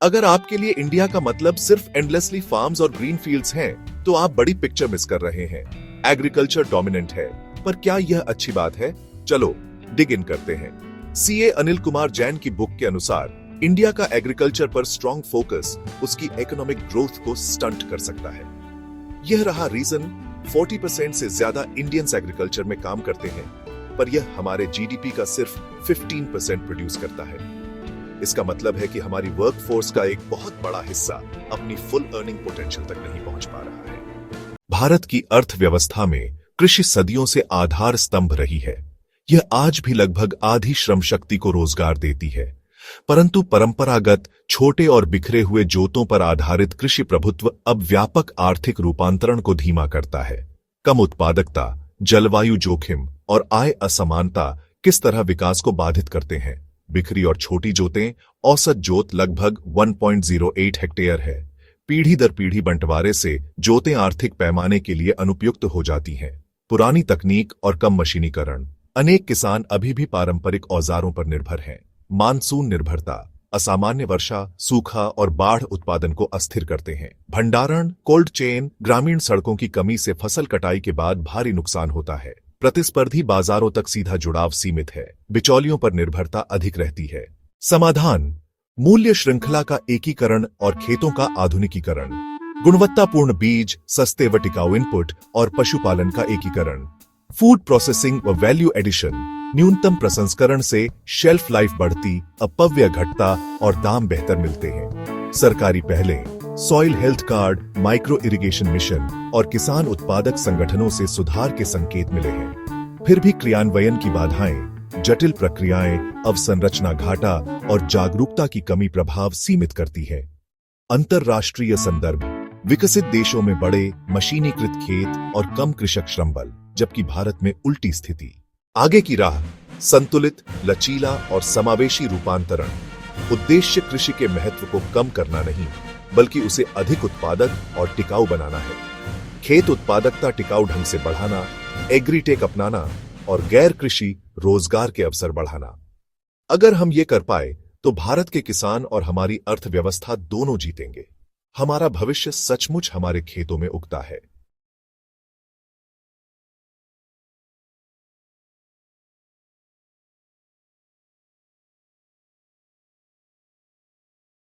अगर आपके लिए इंडिया का मतलब सिर्फ एंडलेसली फार्म्स और ग्रीन फील्ड्स हैं, तो आप बड़ी पिक्चर मिस कर रहे हैं। एग्रीकल्चर डोमिनेंट है, पर क्या यह अच्छी बात है? चलो डिग इन करते हैं। सीए अनिल कुमार जैन की बुक के अनुसार इंडिया का एग्रीकल्चर पर स्ट्रॉन्ग फोकस उसकी इकोनॉमिक ग्रोथ को स्टंट कर सकता है। यह रहा रीजन 40% से ज्यादा इंडियंस एग्रीकल्चर में काम करते हैं, पर यह हमारे जीडीपी का सिर्फ 15% प्रोड्यूस करता है। इसका मतलब है कि हमारी वर्कफोर्स का एक बहुत बड़ा हिस्सा अपनी फुल अर्निंग पोटेंशियल तक नहीं पहुंच पा रहा है। भारत की अर्थव्यवस्था में कृषि सदियों से आधार स्तंभ रही है। यह आज भी लगभग आधी श्रम शक्ति को रोजगार देती है, परंतु परंपरागत छोटे और बिखरे हुए जोतों पर आधारित कृषि प्रभुत्व अब व्यापक आर्थिक रूपांतरण को धीमा करता है। कम उत्पादकता, जलवायु जोखिम और आय असमानता किस तरह विकास को बाधित करते हैं। बिखरी और छोटी जोतें, औसत जोत लगभग 1.08 हेक्टेयर है। पीढ़ी दर पीढ़ी बंटवारे से जोतें आर्थिक पैमाने के लिए अनुपयुक्त हो जाती हैं। पुरानी तकनीक और कम मशीनीकरण, अनेक किसान अभी भी पारंपरिक औजारों पर निर्भर हैं। मानसून निर्भरता, असामान्य वर्षा, सूखा और बाढ़ उत्पादन को अस्थिर करते हैं। भंडारण, कोल्ड चेन, ग्रामीण सड़कों की कमी से फसल कटाई के बाद भारी नुकसान होता है। प्रतिस्पर्धी बाजारों तक सीधा जुड़ाव सीमित है। बिचौलियों पर निर्भरता अधिक रहती है। समाधान: मूल्य श्रृंखला का एकीकरण और खेतों का आधुनिकीकरण। गुणवत्तापूर्ण बीज, सस्ते व टिकाऊ इनपुट और पशुपालन का एकीकरण। फूड प्रोसेसिंग व वैल्यू एडिशन। न्यूनतम प्रसंस्करण से शेल्फ लाइफ बढ़ती, अपव्यय घटता और दाम बेहतर मिलते हैं। सरकारी पहले, soil health card, micro irrigation mission और किसान उत्पादक संगठनों से सुधार के संकेत मिले हैं। फिर भी क्रियान्वयन की बाधाएं, जटिल प्रक्रियाएं, अवसंरचना घाटा और जागरूकता की कमी प्रभाव सीमित करती है। अंतरराष्ट्रीय संदर्भ: विकसित देशों में बड़े मशीनीकृत खेत और कम कृषक श्रम बल, जबकि भारत में उल्टी स्थिति। आगे की राह: संतुलित, लचीला और समावेशी रूपांतरण। उद्देश्य कृषि के महत्व को कम करना नहीं, बल्कि उसे अधिक उत्पादक और टिकाऊ बनाना है। खेत उत्पादकता टिकाऊ ढंग से बढ़ाना, एग्रीटेक अपनाना और गैर कृषि रोजगार के अवसर बढ़ाना। अगर हम ये कर पाए तो भारत के किसान और हमारी अर्थव्यवस्था दोनों जीतेंगे। हमारा भविष्य सचमुच हमारे खेतों में उगता है।